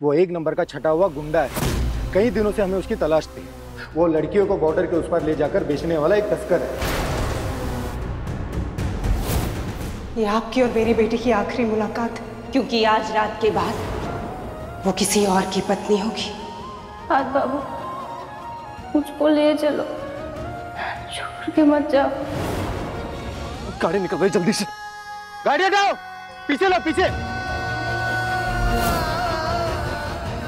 वो एक नंबर का छटा हुआ गुंडा है। कई दिनों से हमें उसकी तलाश थी। वो लड़कियों को बॉर्डर के उस पार ले जाकर बेचने वाला एक तस्कर है। ये आपकी और मेरी बेटी की आखिरी मुलाकात है, क्योंकि आज रात के बाद वो किसी और की पत्नी होगी। हाथ बाबू, मुझको ले चलो, छोड़ के मत जाओ। गाड़ी निकल गई, जल्दी से गाड़ी हटाओ, पीछे लो, पीछे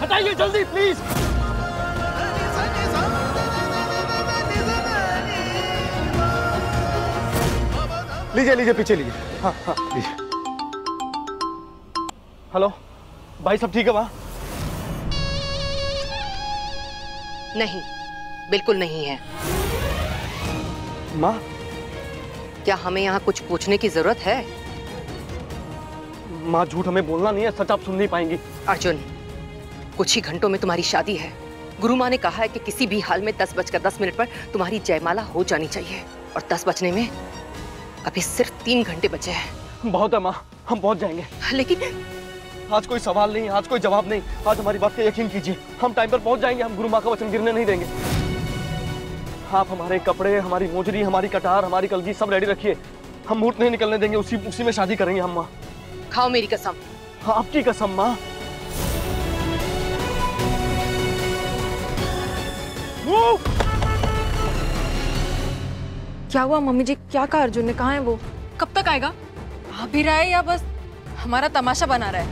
हटाइए जल्दी प्लीज। लीजिए लीजिए, पीछे लीजिए। हाँ हाँ लीजिए। हेलो भाई, सब ठीक है वहाँ? नहीं, बिल्कुल नहीं है। माँ, क्या हमें यहाँ कुछ पूछने की जरूरत है? माँ झूठ हमें बोलना नहीं है, सच आप सुन नहीं पाएंगी। अर्जुन, कुछ ही घंटों में तुम्हारी शादी है। गुरु माँ ने कहा है कि किसी भी हाल में 10:10 पर तुम्हारी जयमाला हो जानी चाहिए, और 10 बजने में अभी सिर्फ 3 घंटे बचे हैं। बहुत है माँ, हम पहुँच जाएंगे। लेकिन आज कोई सवाल नहीं, आज कोई जवाब नहीं। आज हमारी बात का यकीन कीजिए, हम टाइम पर पहुँच जाएंगे। हम गुरु माँ का वचन गिरने नहीं देंगे। आप हमारे कपड़े, हमारी मोजरी, हमारी कटार, हमारी कलगी सब रेडी रखिए। हम मुहूर्त नहीं निकलने देंगे, उसी में शादी करेंगे हम। माँ खाओ मेरी कसम। हाँ, आपकी कसम माँ। क्या हुआ मम्मी जी? क्या कहा अर्जुन ने? कहाँ है वो? कब तक आएगा? आ भी रहा है या बस हमारा तमाशा बना रहा है?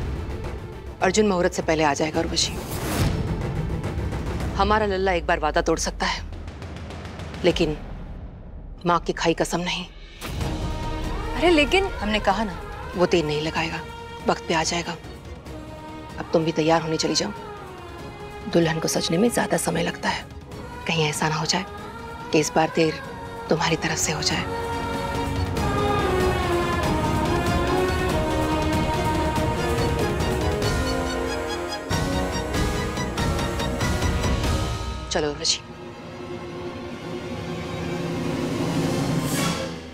अर्जुन मुहूर्त से पहले आ जाएगा उर्वशी। हमारा लल्ला एक बार वादा तोड़ सकता है, लेकिन माँ की खाई कसम नहीं। अरे लेकिन हमने कहा ना, वो देर नहीं लगाएगा, वक्त पे आ जाएगा। अब तुम भी तैयार होने चली जाओ। दुल्हन को सजने में ज्यादा समय लगता है। कहीं ऐसा ना हो जाए कि इस बार देर तुम्हारी तरफ से हो जाए। चलो उर्वशी।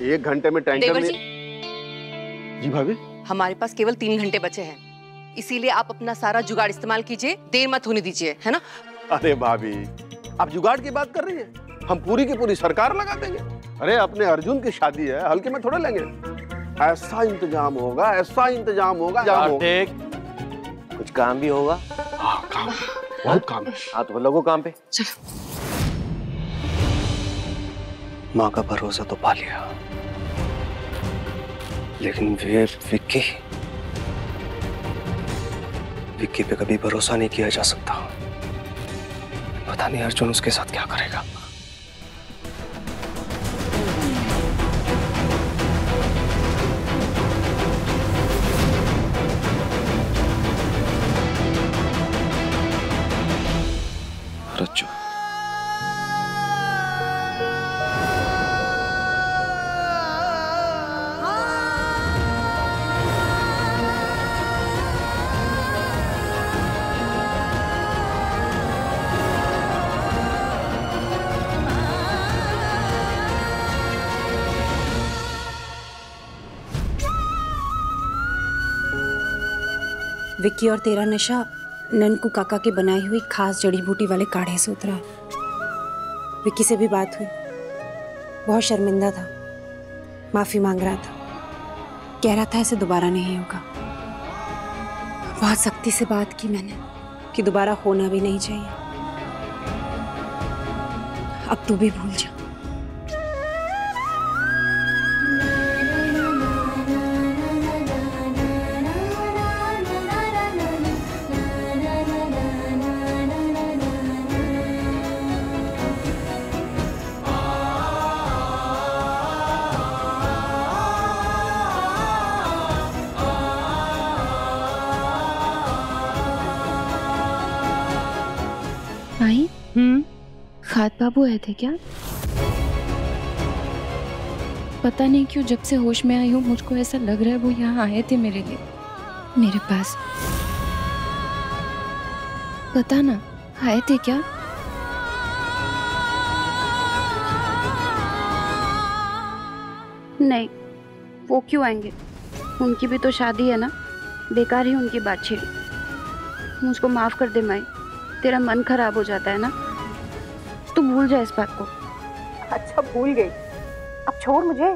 1 घंटे में टैंकर देवर में। जी, जी भाभी, हमारे पास केवल 3 घंटे बचे हैं, इसीलिए आप अपना सारा जुगाड़ इस्तेमाल कीजिए, देर मत होने दीजिए, है ना? अरे भाभी, आप जुगाड़ की बात कर रही हैं? हम पूरी की पूरी सरकार लगा देंगे। अरे अपने अर्जुन की शादी है, हल्के में थोड़े लेंगे। ऐसा इंतजाम होगा, ऐसा इंतजाम होगा। कुछ काम भी होगा। हाँ, काम, बहुत काम है। हाँ तो लगो काम पे। चलो। माँ का भरोसा तो पा लिया, लेकिन विक्की पे कभी भरोसा नहीं किया जा सकता। पता नहीं अर्जुन उसके साथ क्या करेगा। रज्जू, विक्की और तेरा नशा ननकू काका के बनाई हुई खास जड़ी बूटी वाले काढ़े से उतरा। विक्की से भी बात हुई, बहुत शर्मिंदा था, माफी मांग रहा था, कह रहा था ऐसे दोबारा नहीं होगा। बहुत सख्ती से बात की मैंने कि दोबारा होना भी नहीं चाहिए। अब तू भी भूल जा। माही, खाद बाबू आए थे क्या? पता नहीं क्यों जब से होश में आई हूँ मुझको ऐसा लग रहा है वो यहाँ आए थे मेरे लिए, मेरे पास। पता ना आए थे क्या? नहीं, वो क्यों आएंगे? उनकी भी तो शादी है ना, बेकार ही उनकी बात छेड़ी। मुझको माफ कर दे माई, तेरा मन खराब हो जाता है ना, तू भूल जा इस बात को। अच्छा भूल गई, अब छोड़ मुझे।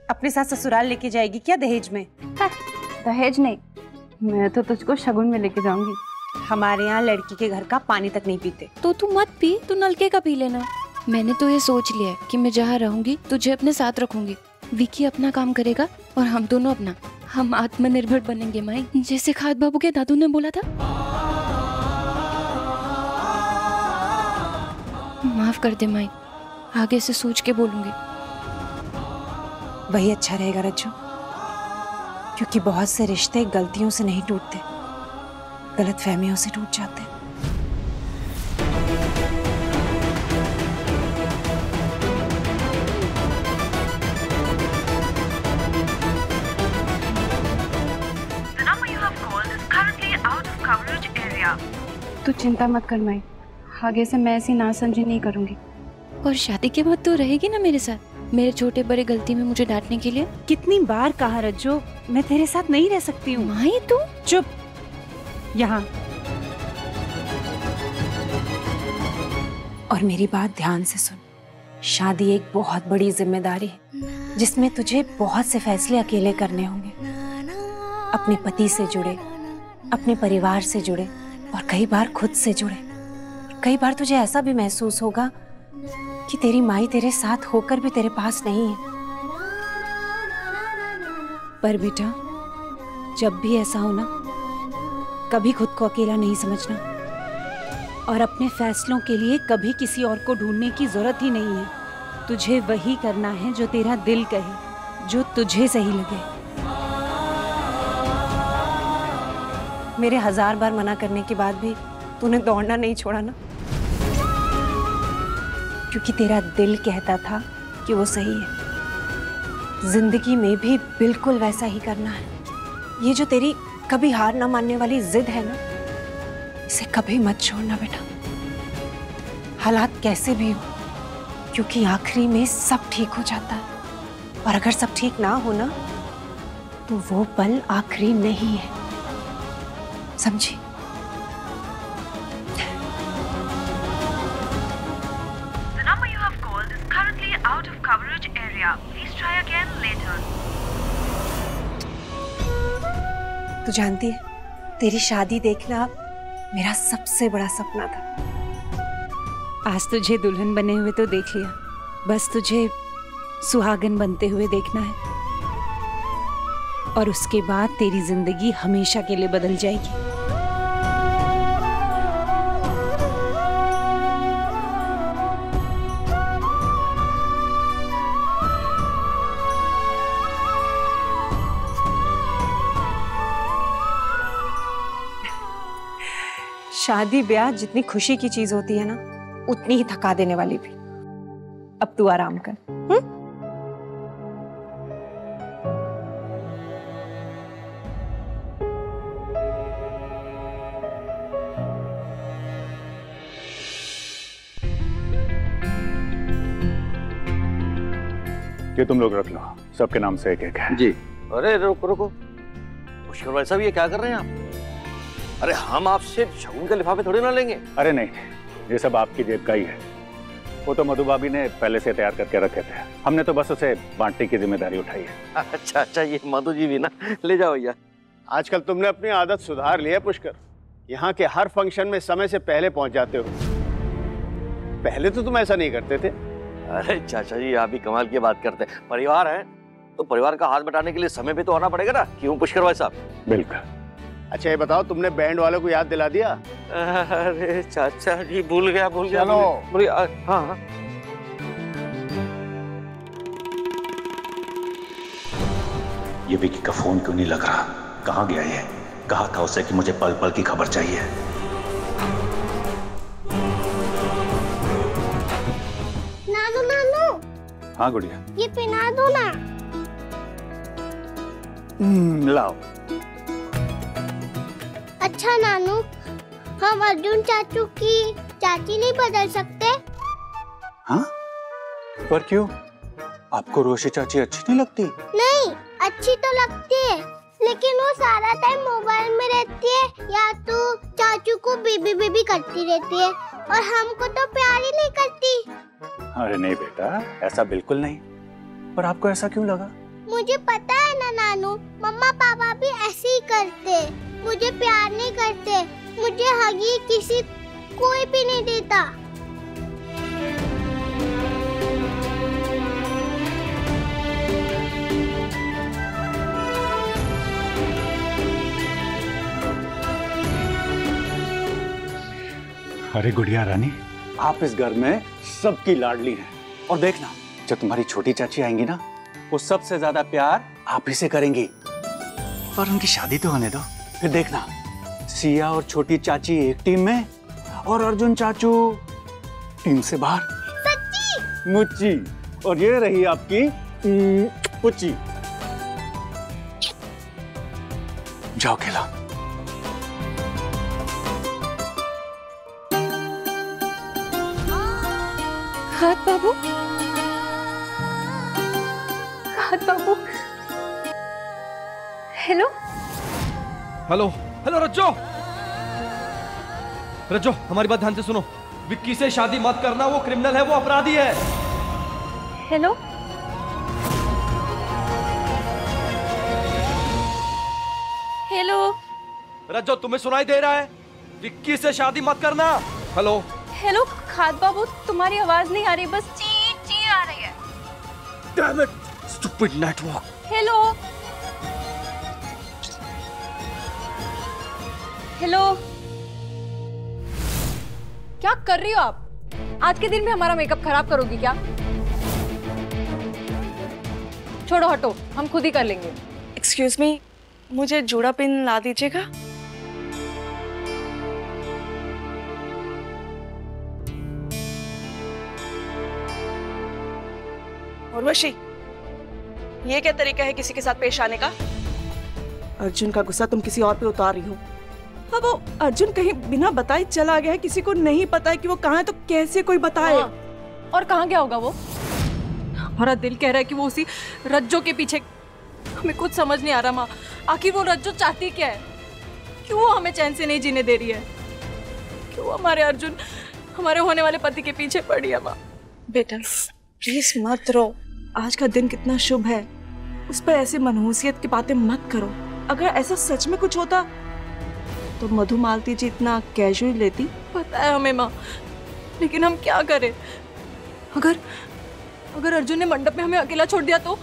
अपने साथ ससुराल लेके जाएगी क्या दहेज में? दहेज नहीं, मैं तो तुझको शगुन में लेके जाऊंगी। हमारे यहाँ लड़की के घर का पानी तक नहीं पीते। तो तू मत पी, तू नलके का पी लेना। मैंने तो ये सोच लिया है कि मैं जहाँ रहूंगी तुझे अपने साथ रखूंगी। विकी अपना काम करेगा और हम दोनों अपना। हम आत्मनिर्भर बनेंगे माई, जैसे खाद बाबू के दादू ने बोला था। माफ कर दे माई, आगे से सोच के बोलूंगी। वही अच्छा रहेगा रज्जू, क्योंकि बहुत से रिश्ते गलतियों से नहीं टूटते, गलतफहमियों से टूट जाते हैं। तू चिंता मत कर माई, आगे से मैं ऐसी नासमझी नहीं करूंगी। और शादी के बाद तू रहेगी ना मेरे साथ, मेरे छोटे बड़े गलती में मुझे डांटने के लिए। कितनी बार कहा रज्जू, मैं तेरे साथ नहीं रह सकती हूँ। माई तू चुप। यहाँ और मेरी बात ध्यान से सुन। शादी एक बहुत बड़ी जिम्मेदारी है, जिसमें तुझे बहुत से फैसले अकेले करने होंगे। अपने पति से जुड़े, अपने परिवार से जुड़े और कई बार खुद से जुड़े। कई बार तुझे ऐसा भी महसूस होगा कि तेरी माई तेरे साथ होकर भी तेरे पास नहीं है। पर बेटा, जब भी ऐसा हो ना, कभी खुद को अकेला नहीं समझना और अपने फैसलों के लिए कभी किसी और को ढूंढने की जरूरत ही नहीं है। तुझे वही करना है जो तेरा दिल कहे, जो तुझे सही लगे। मेरे 1000 बार मना करने के बाद भी तूने दौड़ना नहीं छोड़ा ना, क्योंकि तेरा दिल कहता था कि वो सही है। जिंदगी में भी बिल्कुल वैसा ही करना है। ये जो तेरी कभी हार ना मानने वाली जिद है ना, इसे कभी मत छोड़ना बेटा, हालात कैसे भी हो, क्योंकि आखिरी में सब ठीक हो जाता है। और अगर सब ठीक ना हो ना, तो वो पल आखिरी नहीं है, समझी? The number you have called is currently out of coverage area. Please try again later. तू जानती है, तेरी शादी देखना मेरा सबसे बड़ा सपना था। आज तुझे दुल्हन बने हुए तो देख लिया, बस तुझे सुहागन बनते हुए देखना है। और उसके बाद तेरी जिंदगी हमेशा के लिए बदल जाएगी। शादी ब्याह जितनी खुशी की चीज होती है ना, उतनी ही थका देने वाली भी। अब तू आराम कर। ये तुम लोग रख लो, सबके नाम से एक एक है। जी। अरे रुको रुको, पुष्कर भाई साहब ये क्या कर रहे हैं आप? अरे हम आपसे शगुन के लिफाफे थोड़ी ना लेंगे। अरे नहीं, ये सब आपकी जेब का ही है। वो तो मधु भाभी ने पहले से तैयार करके रखे थे, हमने तो बस उसे बांटने की जिम्मेदारी उठाई है। अच्छा अच्छा, ये मधु जी भी ना, ले जाओ भैया। आजकल तुमने अपनी आदत सुधार ली है पुष्कर, यहाँ के हर फंक्शन में समय से पहले पहुंच जाते हो। पहले तो तुम ऐसा नहीं करते थे। अरे चाचा जी, आप भी कमाल की बात करते हैं। परिवार है तो परिवार का हाथ बटाने के लिए समय भी तो आना पड़ेगा ना, क्यों पुष्कर भाई साहब? बिल्कुल। अच्छा ये बताओ, तुमने बैंड वालों को याद दिला दिया? अरे चाचा जी, भूल गया। चलो। हाँ। ये विकी का फोन क्यों नहीं लग रहा? कहाँ गया ये? कहा था उसे कि मुझे पल पल की खबर चाहिए। नानू नानू। हाँ गुड़िया। ये पिना दो ना। लाओ। अच्छा नानू, हम अर्जुन चाचू की चाची नहीं बदल सकते? हाँ? पर क्यों? आपको रोशी चाची अच्छी नहीं लगती? नहीं, अच्छी तो लगती है, लेकिन वो सारा टाइम मोबाइल में रहती है या तो चाचू को बेबी बेबी करती रहती है और हमको तो प्यार ही नहीं करती। अरे नहीं बेटा, ऐसा बिल्कुल नहीं। पर आपको ऐसा क्यों लगा? मुझे पता है ना नानू, मम्मा पापा भी ऐसे ही करते, मुझे प्यार नहीं करते, मुझे हगी किसी कोई भी नहीं देता। अरे गुड़िया रानी, आप इस घर में सबकी लाडली हैं। और देखना, जब तुम्हारी छोटी चाची आएंगी ना, वो सबसे ज्यादा प्यार आप ही से करेंगी। और उनकी शादी तो होने दो, फिर देखना सिया और छोटी चाची एक टीम में और अर्जुन चाचू टीम से बाहर। सच्ची? मुच्ची। और ये रही आपकी पुच्ची। जाओ खेला। खाद बाबू, खाद बाबू। हेलो हेलो हेलो रज्जो, रज्जो हमारी बात ध्यान से सुनो। विक्की से शादी मत करना, वो क्रिमिनल है, वो अपराधी है। हेलो हेलो रज्जो, तुम्हें सुनाई दे रहा है? विक्की से शादी मत करना। हेलो हेलो खाद बाबू, तुम्हारी आवाज नहीं आ रही, बस ची ची आ रही है। Damn it, stupid network. Hello hello, क्या कर रही हो आप? आज के दिन में हमारा मेकअप खराब करोगी क्या? छोड़ो, हटो, हम खुद ही कर लेंगे। एक्सक्यूज मी, मुझे जूड़ा पिन ला दीजिएगा। उर्वशी, ये क्या तरीका है किसी के साथ पेश आने का? अर्जुन का गुस्सा तुम किसी और पे उतार रही हो। अब वो अर्जुन कहीं बिना बताए चला गया है, किसी को नहीं पता है कि वो कहाँ है, तो कैसे कोई बताए? और कहाँ गया होगा वो? हमारा दिल कह रहा है कि वो उसी रज्जो के पीछे। हमें कुछ समझ नहीं आ रहा माँ, आखिर वो रज्जो चाहती क्या है? क्यों वो हमें चैन से नहीं जीने दे रही है? क्यों हमारे अर्जुन हमारे होने वाले पति के पीछे पड़ी है माँ? बेटा प्लीज मत रो, आज का दिन कितना शुभ है, उस पर ऐसे मनहूसियत की बातें मत करो। अगर ऐसा सच में कुछ होता तो मधुमालती जी इतना कैजुअल लेती? पता है हमें माँ, लेकिन हम क्या करें? अगर अर्जुन ने मंडप में हमें अकेला छोड़ दिया तो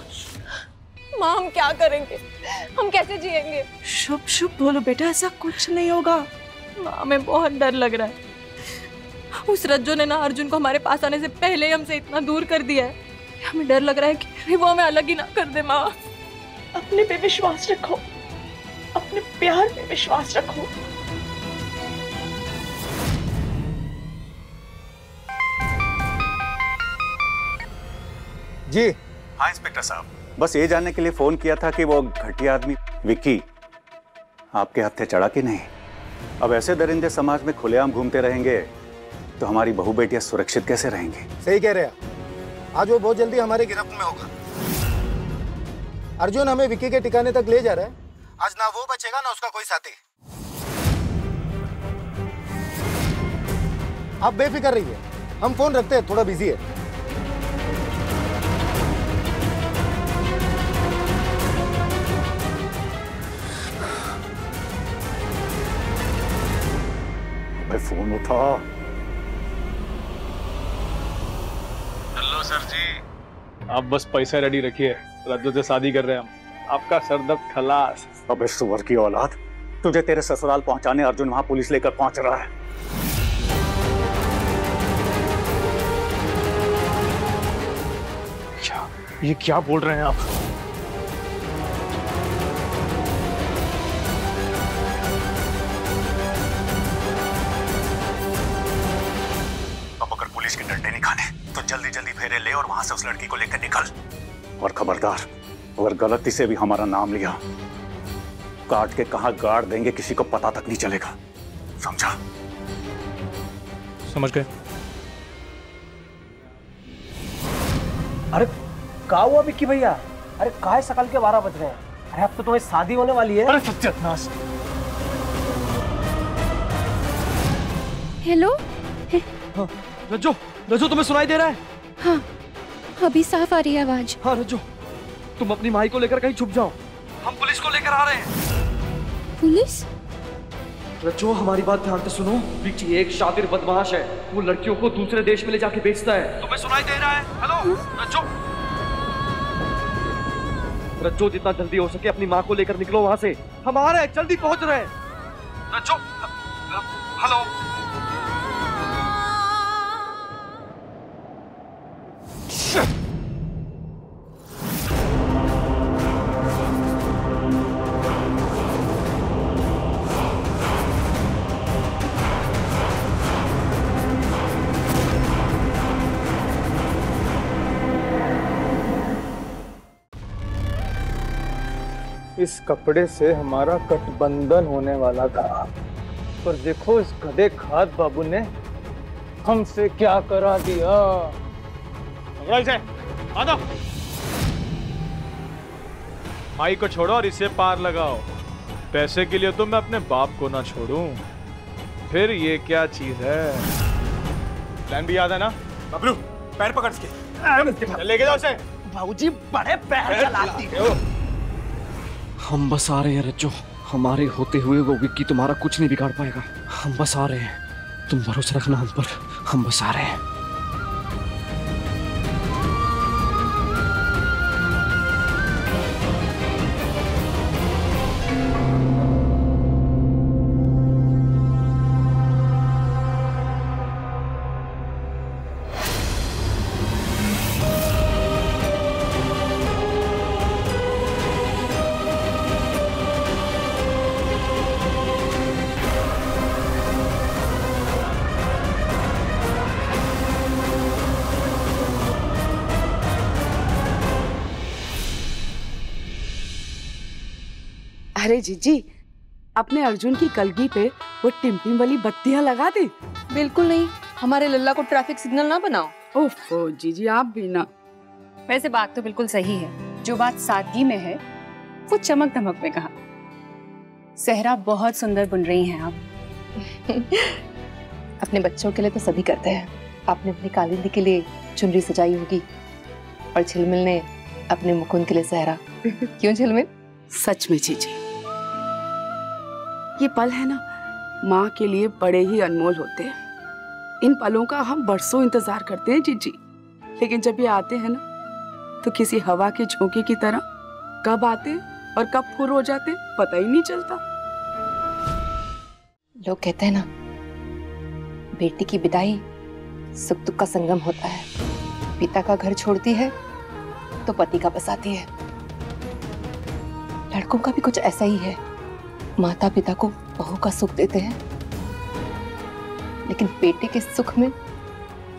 माँ हम क्या करेंगे? हम कैसे जिएंगे? शुभ शुभ बोलो बेटा, ऐसा कुछ नहीं होगा। माँ हमें बहुत डर लग रहा है। उस रज्जो ने ना अर्जुन को हमारे पास आने से पहले ही हमसे इतना दूर कर दिया है। हमें डर लग रहा है कि वो हमें अलग ही ना कर दे। माँ अपने पे विश्वास रखो, अपने प्यार पे विश्वास रखो। जी हाँ इंस्पेक्टर साहब, बस ये जानने के लिए फोन किया था कि वो घटिया आदमी विक्की आपके हत्थे चढ़ा कि नहीं। अब ऐसे दरिंदे समाज में खुलेआम घूमते रहेंगे तो हमारी बहू बेटियां सुरक्षित कैसे रहेंगी? सही कह रहे हैं, आज वो बहुत जल्दी हमारे गिरफ्त में होगा। अर्जुन हमें विक्की के ठिकाने तक ले जा रहा है, आज ना वो बचेगा ना उसका कोई साथी। आप बेफिक्र रहिए, हम फोन रखते हैं, थोड़ा बिजी है। भाई फोन उठा। हेलो सर जी, आप बस पैसा रेडी रखिए, रज्जो से शादी कर रहे हैं हम, आपका सरदर्द खलास। अबे सुअर की औलाद, तुझे तेरे ससुराल पहुंचाने अर्जुन वहां पुलिस लेकर पहुंच रहा है। ये क्या बोल रहे हैं आप? अब अगर पुलिस के डंडे नहीं खाने तो जल्दी जल्दी फेरे ले और वहां से उस लड़की को लेकर निकल। और खबरदार, अगर गलती से भी हमारा नाम लिया, काट के कहां गाड़ देंगे किसी को पता तक नहीं चलेगा, समझा? समझ गए। अरे का हुआ विक्की भैया? अरे काहे सकाल के 12 बज रहे हैं? अरे अब तो तुम्हें शादी होने वाली है। अरे सत्यानाश। हेलो। हाँ, रज्जो, रज्जो तुम्हें सुनाई दे रहा है? हाँ, अभी साफ आ रही है आवाज। हाँ रज्जो, तुम अपनी माई को लेकर कहीं छुप जाओ, हम पुलिस को लेकर आ रहे हैं। पुलिस? रज्जो हमारी बात ध्यान से सुनो, विक्की एक शातिर बदमाश है, वो लड़कियों को दूसरे देश में ले जाके बेचता है। तुम्हें सुनाई दे रहा है? हेलो रज्जो। रज्जो जितना जल्दी हो सके अपनी माँ को लेकर निकलो वहां से, हम आ रहे हैं, जल्दी पहुंच रहे हैं। रज्जो, हेलो। इस कपड़े से हमारा गठबंधन होने वाला था, पर देखो इस गधे खाद बाबू ने हमसे क्या करा दिया। इसे आ जाओ, माई को छोड़ो और इसे पार लगाओ। पैसे के लिए तो मैं अपने बाप को ना छोड़ूं, फिर ये क्या चीज है। प्लान भी याद है ना? बबलू पैर पकड़ के लेके जाओ उसे। बाबूजी बड़े पैर चलाती हो। हम बस आ रहे हैं रज्जो, हमारे होते हुए वो विक्की तुम्हारा कुछ नहीं बिगाड़ पाएगा। हम बस आ रहे हैं, तुम भरोसा रखना हम पर, हम बस आ रहे हैं। अरे जीजी, अपने अर्जुन की कलगी पे वो टिमटिम वाली बत्तियां लगा दी। बिल्कुल नहीं, हमारे लल्ला को ट्रैफिक सिग्नल ना बनाओ। ओफो जीजी आप भी ना। वैसे बात तो बिल्कुल सही है, जो बात सादगी में है वो चमक धमक में कहा। सहरा बहुत सुंदर बुन रही हैं आप। अपने बच्चों के लिए तो सभी करते हैं। आपने अपनी कालिंदी के लिए चुनरी सजाई होगी और झिलमिल ने अपने मुकुंद के लिए सहरा। क्यों झिलमिल? सच में जीजी, ये पल है ना, माँ के लिए बड़े ही अनमोल होते हैं। इन पलों का हम बरसों इंतजार करते हैं जीजी, लेकिन जब ये आते हैं ना तो किसी हवा के झोंके की तरह कब आते और कब फुर हो जाते पता ही नहीं चलता। लोग कहते हैं ना, बेटी की विदाई सुख दुख का संगम होता है। पिता का घर छोड़ती है तो पति का बसाती है। लड़कों का भी कुछ ऐसा ही है, माता पिता को बहू का सुख देते हैं, लेकिन बेटे के सुख में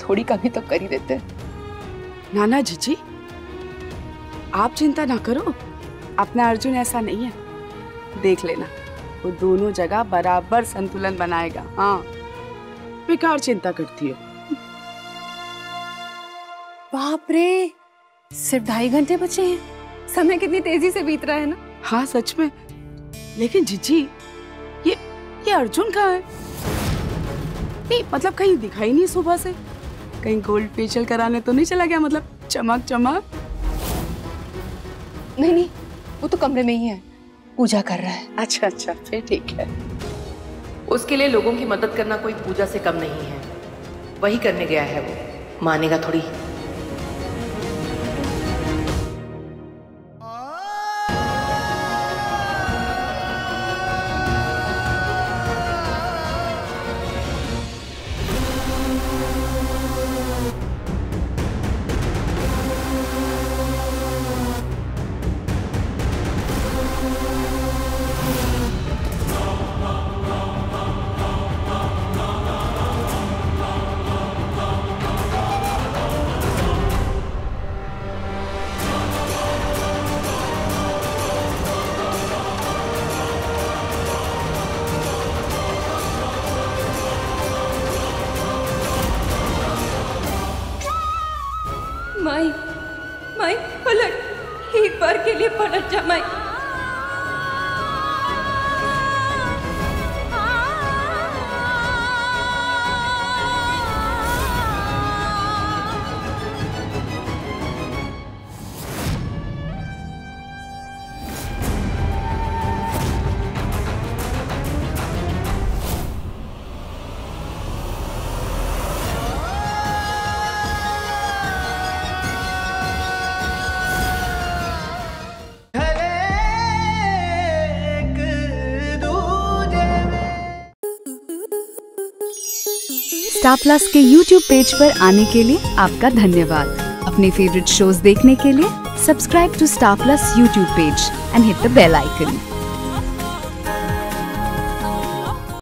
थोड़ी कमी तो कर ही देते हैं। नाना जीजी आप चिंता ना करो, अपना अर्जुन ऐसा नहीं है। देख लेना, वो दोनों जगह बराबर संतुलन बनाएगा। हाँ, बेकार चिंता करती हो। बाप रे, सिर्फ 2.5 घंटे बचे हैं। समय कितनी तेजी से बीत रहा है ना। हाँ सच में, लेकिन जीजी ये अर्जुन कहाँ है? नहीं मतलब कहीं दिखाई नहीं सुबह से। कहीं गोल्ड फेशियल कराने तो नहीं चला गया? मतलब चमक चमक। नहीं, वो तो कमरे में ही है, पूजा कर रहा है। अच्छा अच्छा, फिर ठीक है। उसके लिए लोगों की मदद करना कोई पूजा से कम नहीं है। वही करने गया है, वो मानेगा थोड़ी। माई, माई पलट, एक बार के लिए पलट जा माई। स्टार प्लस के YouTube पेज पर आने के लिए आपका धन्यवाद। अपने फेवरेट शोज देखने के लिए subscribe to Star Plus YouTube page and hit the bell icon.